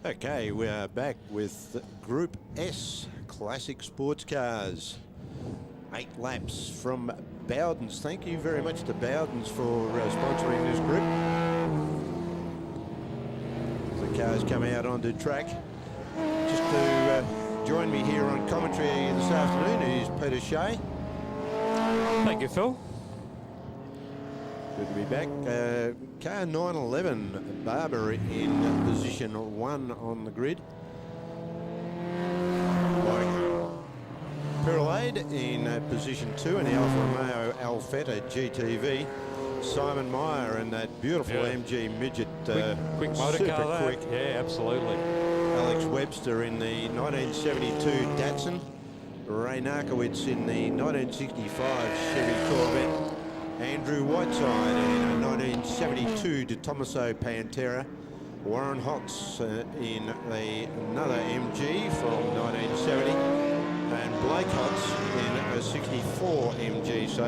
Okay, we are back with Group S Classic Sports Cars. 8 laps from Bowden's. Thank you very much to Bowden's for sponsoring this group. The cars come out onto track. Just to join me here on commentary this afternoon is Peter Shea. Thank you, Phil. Good to be back. Car 911, Barber in position 1 on the grid. Perlade in position 2 in the Alfa Romeo Alfetta GTV. Simon Meyer in that beautiful MG Midget. Quick motor super car, quick. Yeah, absolutely. Alex Webster in the 1972 Datsun. Ray Narkowitz in the 1965 Chevy Corvette. Andrew Whiteside in a 1972 De Tomaso Pantera. Warren Hotz in another MG from 1970. And Blake Hotz in a 64 MG. So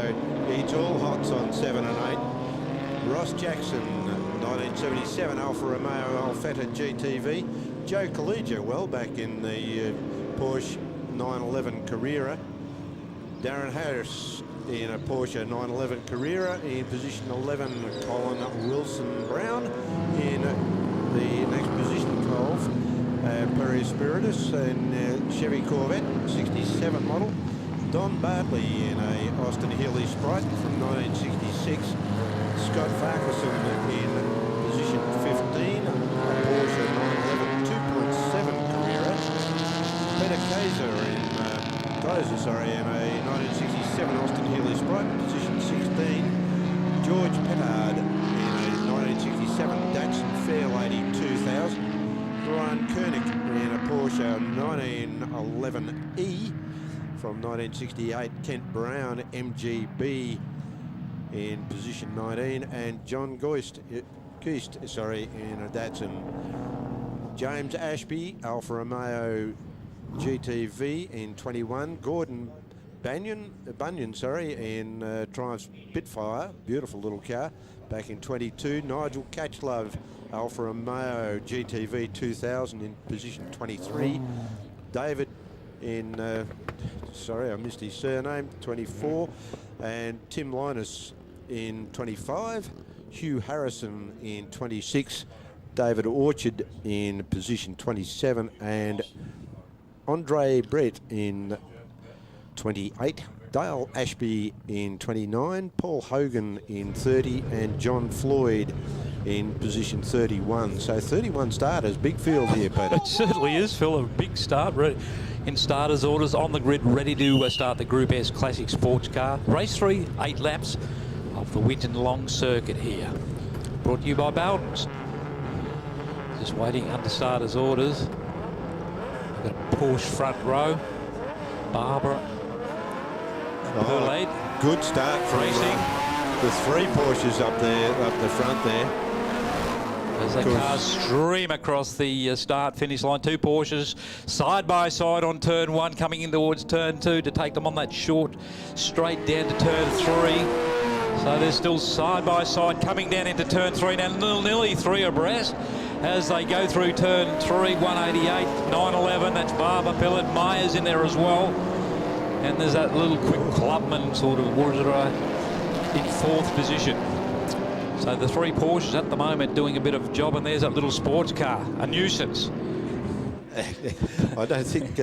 it's all Hotz on 7 and 8. Ross Jackson, 1977 Alfa Romeo Alfetta GTV. Joe Collegia, well back in the Porsche 911 Carrera. Darren Harris in a Porsche 911 Carrera in position 11. Colin Wilson Brown in the next position 12. Perry Spiritus in Chevy Corvette 67 model. Don Bartley in a Austin Healey Sprite from 1966. Scott Farquharson in position 15. A Porsche 911 2.7 Carrera. Peter Kaiser in a 1967 Austin Healey Sprite, position 16. George Pettard in a 1967 Datsun Fairlady 2000. Brian Koenig in a Porsche 1911E from 1968. Kent Brown MGB in position 19, and John Geist in a Datsun. James Ashby, Alfa Romeo GTV in 21. Gordon Bunyan, in Triumph Spitfire, beautiful little car, back in 22. Nigel Catchlove, Alfa Romeo GTV 2000 in position 23. David in, I missed his surname, 24. And Tim Linus in 25. Hugh Harrison in 26. David Orchard in position 27. And Andre Brett in 28, Dale Ashby in 29, Paul Hogan in 30, and John Floyd in position 31. So 31 starters, big field here, Peter. It certainly is, Phil. A big start in starters orders on the grid, ready to start the Group S Classic Sports Car. Race 3, 8 laps of the Winton Long Circuit here. Brought to you by Bowden's. Just waiting under starters orders. Got a Porsche front row. Barbara. Perlade. Good start from racing. The 3 Porsches up the front there. As the cars stream across the start-finish line. 2 Porsches side by side on turn 1, coming in towards turn 2 to take them on that short straight down to turn 3. So they're still side by side coming down into turn 3 now, nearly 3 abreast. As they go through turn 3, 188, 911, that's Barber, Pillet, Myers in there as well. And there's that little quick clubman sort of Wurzera in 4th position. So the 3 Porsches at the moment doing a bit of job, and there's that little sports car, a nuisance. I don't think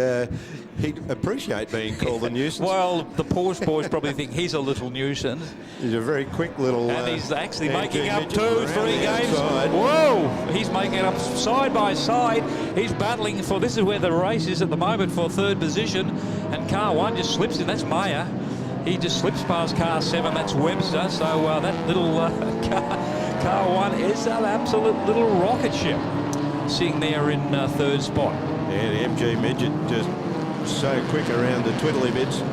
he'd appreciate being called a nuisance. Well, the Porsche boys probably think he's a little nuisance. He's a very quick little... and he's actually making up 2, 3 games. Outside. Whoa! He's making it up side by side. He's battling for... This is where the race is at the moment for 3rd position. And car 1 just slips in. That's Meyer. He just slips past car 7. That's Webster. So that little car 1 is an absolute little rocket ship. Sitting there in 3rd spot. Yeah, the MG Midget just so quick around the twiddly bits.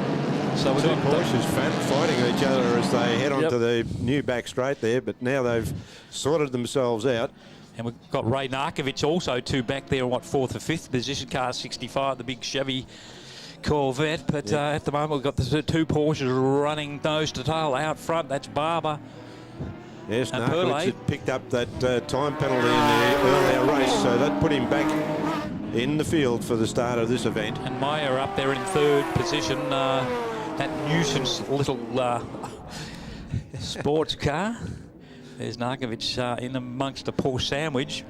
So we've got Porsches fighting each other as they head onto the new back straight there, but now they've sorted themselves out. And we've got Ray Narkovich also 2 back there, 4th or 5th position, car 65, the big Chevy Corvette. But at the moment we've got the 2 Porsches running nose to tail out front. That's Barber. Yes, Narkovich had picked up that time penalty in the earlier race, so that put him back in the field for the start of this event. And Meyer up there in third position. That nuisance little sports car. There's Narkovic in amongst a poor sandwich.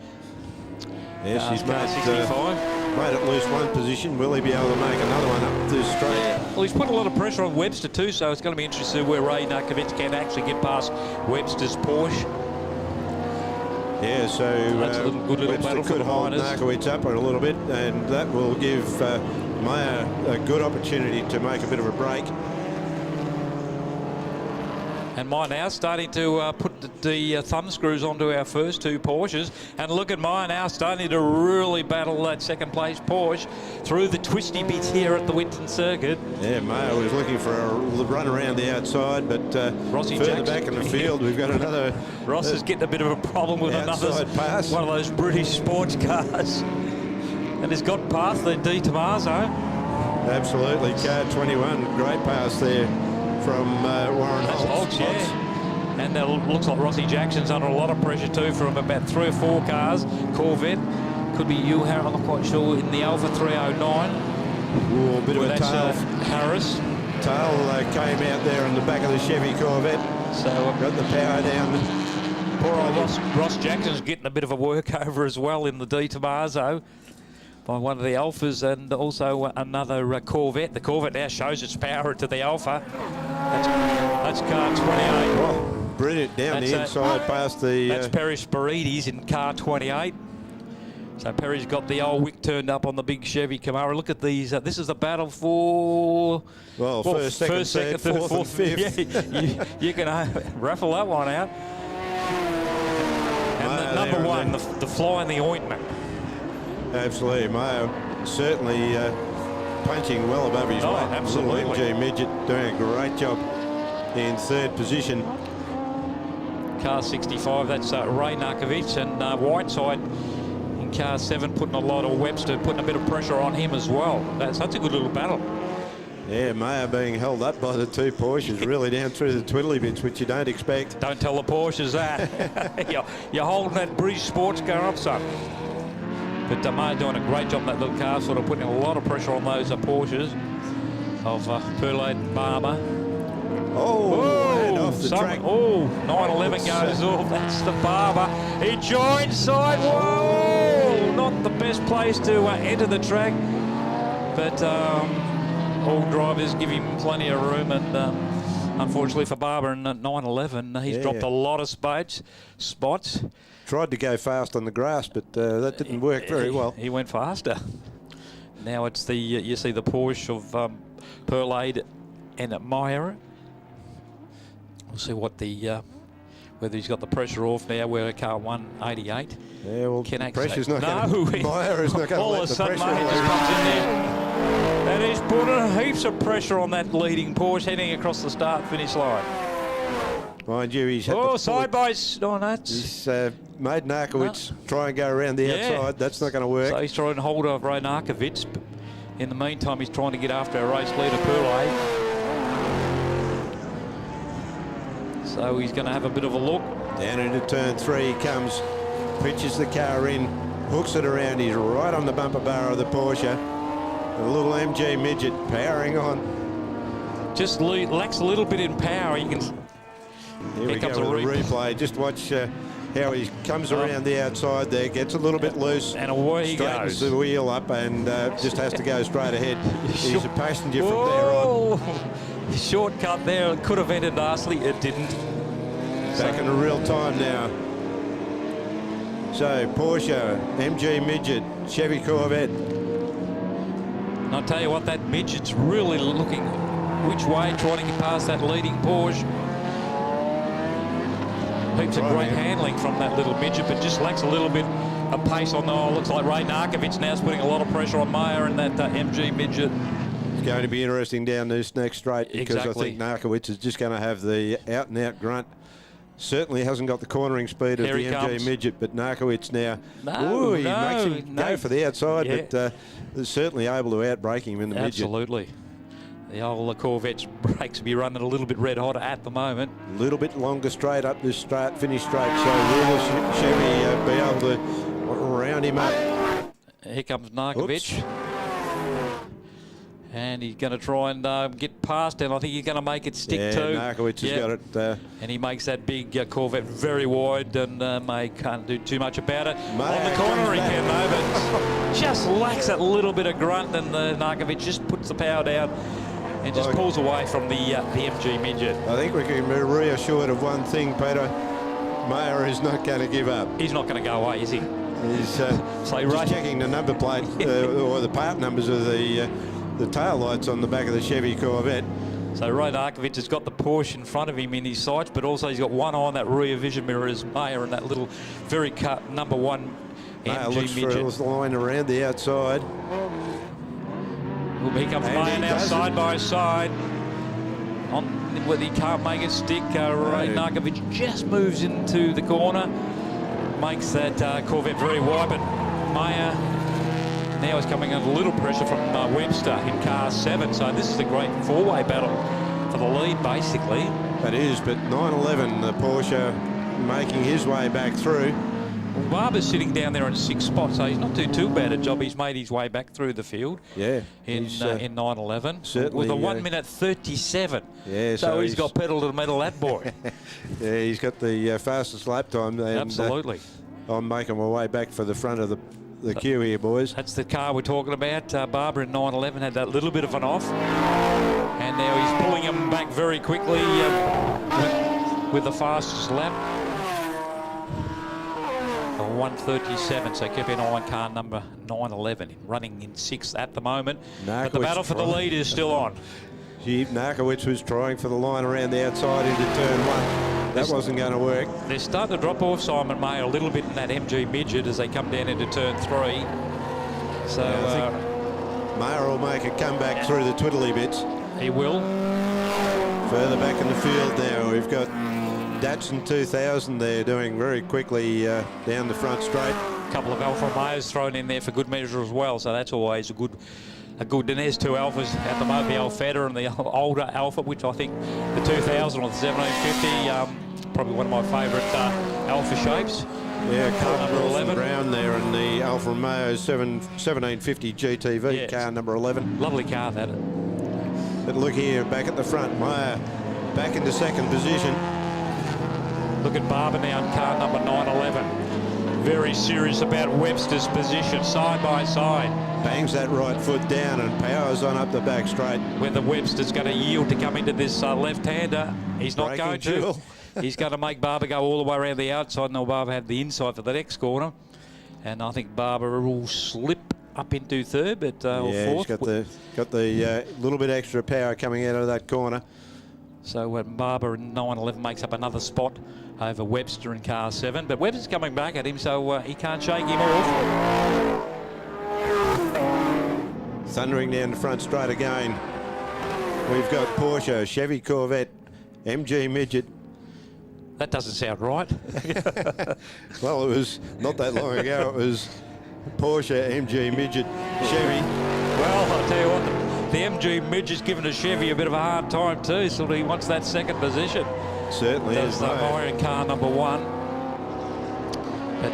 Yes, he's car 65. made at least one position. Will he be able to make another one up this straight? Yeah. Well, he's put a lot of pressure on Webster too, so it's going to be interesting to see where Ray Narkovic can actually get past Webster's Porsche. Yeah, so that's a good little Webster battle for could the hold miners. Narkovic up a little bit, and that will give Meyer a good opportunity to make a bit of a break. And Meyer now starting to put the thumb screws onto our first two Porsches. And look at Meyer now starting to really battle that second place Porsche through the twisty bits here at the Winton circuit. Yeah, Meyer was looking for a run around the outside, but Rossi further Jackson. back in the field, we've got another... Ross is getting a bit of a problem with another pass. one of those British sports cars. And has got past the Di Tommaso. Absolutely, car 21, great pass there from Warren Holtz. Yeah. And it looks like Rossi Jackson's under a lot of pressure too from about 3 or 4 cars. Corvette, could be you, Harris, I'm not quite sure, in the Alpha 309. Ooh, a bit of a That's tail. Harris. Tail came out there on the back of the Chevy Corvette. So got the power down. poor old Ross Jackson's getting a bit of a workover as well in the Di Tommaso by one of the Alphas, and also another Corvette. The Corvette now shows its power to the Alpha. That's car 28. Oh, brilliant, down the inside past the... That's Perry Spirides in car 28. So Perry's got the old wick turned up on the big Chevy Camaro. Look at these. This is the battle for... Well, first, second, third, fourth and fifth. Yeah, you can raffle that one out. And the number one, the fly in the ointment. Absolutely. Mayo certainly punching well above his weight. Absolutely. MG Midget doing a great job in third position. Car 65, that's Ray Narkovic, and Whiteside in car 7 putting a lot of Webster, putting a bit of pressure on him as well. That's a good little battle. Yeah, Mayer being held up by the two Porsches, really down through the twiddly bits, which you don't expect. Don't tell the Porsches that. You're holding that British sports car up, son. But Mayer doing a great job in that little car, sort of putting a lot of pressure on those Porsches of Perlade and Barber. And off the track. 911 goes off. That's the Barber. He joins side. Whoa! Not the best place to enter the track, but all drivers give him plenty of room, and unfortunately for Barber in 911, he's dropped a lot of spots. Tried to go fast on the grass, but that didn't work very well. He went faster. Now it's the you see the Porsche of Perlade and Meyer. We'll see what the whether he's got the pressure off now. We're at car 188. Yeah, well, the pressure's not going to... Meyer is not going to all let of a the sudden, pressure... Meyer just comes in there. And he's putting heaps of pressure on that leading Porsche heading across the start-finish line. Mind you, he's had to side by... Oh, that's... He's made Narkovic try and go around the outside. That's not going to work. So he's trying to hold off Ray Narkovic. In the meantime, he's trying to get after our race leader, Perlade. So he's going to have a bit of a look. Down into turn 3 he comes, pitches the car in, hooks it around. He's right on the bumper bar of the Porsche. A little MG Midget powering on. Just lacks a little bit in power. You can... Here we go with the replay. Just watch how he comes around the outside there, gets a little bit loose, and away he straightens goes. the wheel up, and just has to go straight ahead. He's a passenger from there on. Shortcut there. It could have ended nicely. It didn't. Back in real time now. So Porsche, MG Midget, Chevy Corvette. And I'll tell you what, that Midget's really looking which way, trying to get past that leading Porsche. Heaps of great handling from that little Midget, but just lacks a little bit of pace on the... looks like Ray Narkovic now's putting a lot of pressure on Meyer and that MG Midget. It's going to be interesting down this next straight, because I think Narkovic is just going to have the out-and-out grunt. Certainly hasn't got the cornering speed of the MG Midget, but Narkovic now... he makes him go for the outside, but certainly able to outbrake him in the Midget. Absolutely. The old Corvette's brakes will be running a little bit red hot at the moment. A little bit longer straight up this finish straight, so will Chevy be able to round him up? Here comes Narkovic. And he's going to try and get past, and I think he's going to make it stick too. Narkovic has got it. And he makes that big Corvette very wide, and May can't do too much about it. On the corner he can though, but just lacks that little bit of grunt, and Narkovic just puts the power down and just pulls away from the MG midget. I think we can be reassured of one thing, Peter. Mayer is not going to give up. He's not going to go away, is he? He's just checking the number plate or the part numbers of the tail lights on the back of the Chevy Corvette. So Ray Narkovic has got the Porsche in front of him in his sights, but also he's got one eye on that rear vision mirror as Mayer and that little very cut number 1 Mayer MG looks midget. for a line around the outside. Well, here comes Mayer now side by side. Whether he can't make it stick, Ray Narkovic just moves into the corner, makes that Corvette very wide, but Mayer now is coming under a little pressure from Webster in car 7. So this is a great four-way battle for the lead, basically. It is, but 911, the Porsche, making his way back through. Well, Barber's sitting down there in 6th spot, so he's not doing too bad a job. He's made his way back through the field. Yeah, in 911 certainly with a 1 minute 37. Yeah, so he's got pedal to the metal, that boy. Yeah, he's got the fastest lap time. And, absolutely. I'm making my way back for the front of the queue here, boys. That's the car we're talking about. Barber in 911 had that little bit of an off, and now he's pulling him back very quickly with the fastest lap. 1:37, so keep an eye on car number 911, running in 6th at the moment. But the battle for the lead is still on. Narkovic was trying for the line around the outside into turn 1. That wasn't going to work. They're starting to drop off Simon Mayer a little bit in that MG midget as they come down into turn 3. So I think Mayer will make a comeback through the twiddly bits. He will. Further back in the field now, we've got Datsun 2000 there doing very quickly down the front straight. A couple of Alfa Romeos thrown in there for good measure as well, so that's always a good. And there's 2 Alphas at the moment, the Alfetta and the older Alpha, which I think the 2000 or the 1750, probably one of my favourite Alpha shapes. Yeah, car number 11 Brown there in the Alfa Romeo 1750 GTV, car number 11. Lovely car, that. But look here, back at the front, Mayer back into 2nd position. Look at Barber now in car number 911. Very serious about Webster's position, side by side. Bangs that right foot down and powers on up the back straight. Whether Webster's going to yield to come into this left-hander, he's not going to. He's going to make Barber go all the way around the outside, and Barber had the inside for the next corner. And I think Barber will slip up into 3rd, but or 4th. He's got the little bit extra power coming out of that corner. So Barber in 911 makes up another spot over Webster in car 7, but Webster's coming back at him, so he can't shake him off. Thundering down the front straight again. We've got Porsche, Chevy Corvette, MG midget. That doesn't sound right. Well, it was not that long ago. It was Porsche, MG midget, Chevy. Well, I'll tell you what, the MG midget's given a Chevy a bit of a hard time too, so he wants that 2nd position. Certainly is. Mayer in car number 1.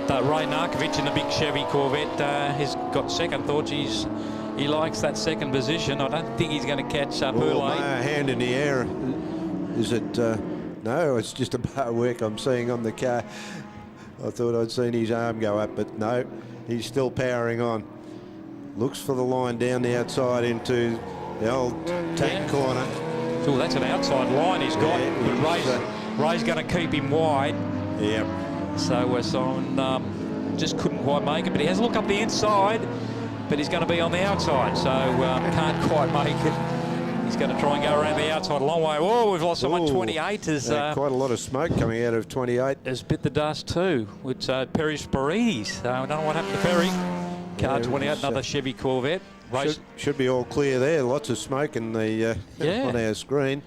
But Ray Narkovic in the big Chevy Corvette has got 2nd thoughts. He likes that 2nd position. I don't think he's going to catch Boulay. Hand in the air. Is it? No, it's just a bar work I'm seeing on the car. I thought I'd seen his arm go up, but no, he's still powering on. Looks for the line down the outside into the old tank corner. Oh, that's an outside line he's got. But Ray's going to keep him wide. Yep. So Simon just couldn't quite make it, but he has a look up the inside, but he's going to be on the outside, so can't quite make it. He's going to try and go around the outside a long way. Oh, we've lost someone. 28 is quite a lot of smoke coming out of 28. Has bit the dust too, which Perry Sparides. So I don't know what happened to Perry. Car 28, another Chevy Corvette. Should be all clear there. Lots of smoke in the on our screen.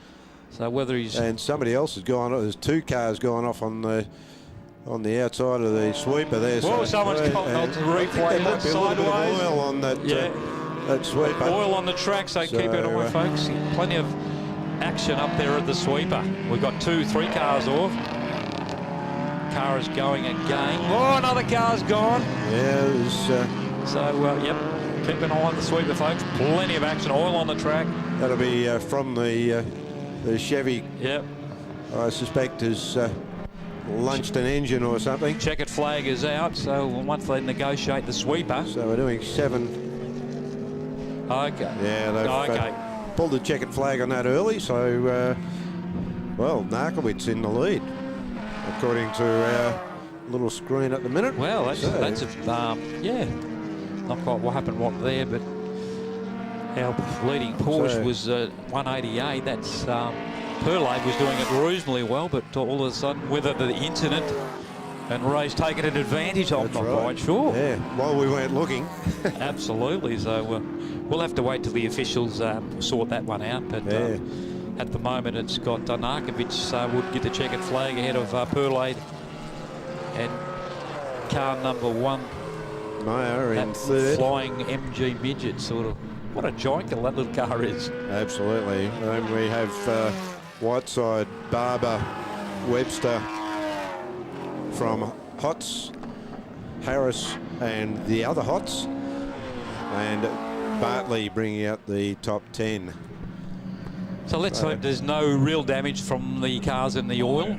So whether he's and somebody else has gone. There's 2 cars going off on the outside of the sweeper there. Well, someone's caught on the replay. There might be a little bit of oil on that. That sweeper. Oil on the track, so keep it on, folks. Plenty of action up there at the sweeper. We've got 3 cars off. Car is going again. Oh, another car's gone. Yeah, there's So, yep, keep an eye on the sweeper, folks. Plenty of action, oil on the track. That'll be from the Chevy. Yep. I suspect has lunched an engine or something. Checkered flag is out, so once they negotiate the sweeper. So we're doing 7. Okay. Yeah, they've pulled the checkered flag on that early, so, well, Narkowitz in the lead, according to our little screen at the minute. Well, that's yeah, not quite what happened there, but our leading Porsche was 188. That's Perlade was doing it reasonably well, but all of a sudden, whether the incident and Ray's taken an advantage, I'm not quite sure. Yeah, while we weren't looking. Absolutely. So we'll have to wait till the officials sort that one out. But at the moment, it's got Narkovic would get the checkered flag ahead of Perlade and car number 1. Meyer in that 3rd. Flying MG midget, sort of. What a joinkle that little car is. Absolutely. And we have Whiteside, Barber, Webster from Hots, Harris and the other Hots, and Bartley bringing out the top 10. So let's hope there's no real damage from the cars in the oil.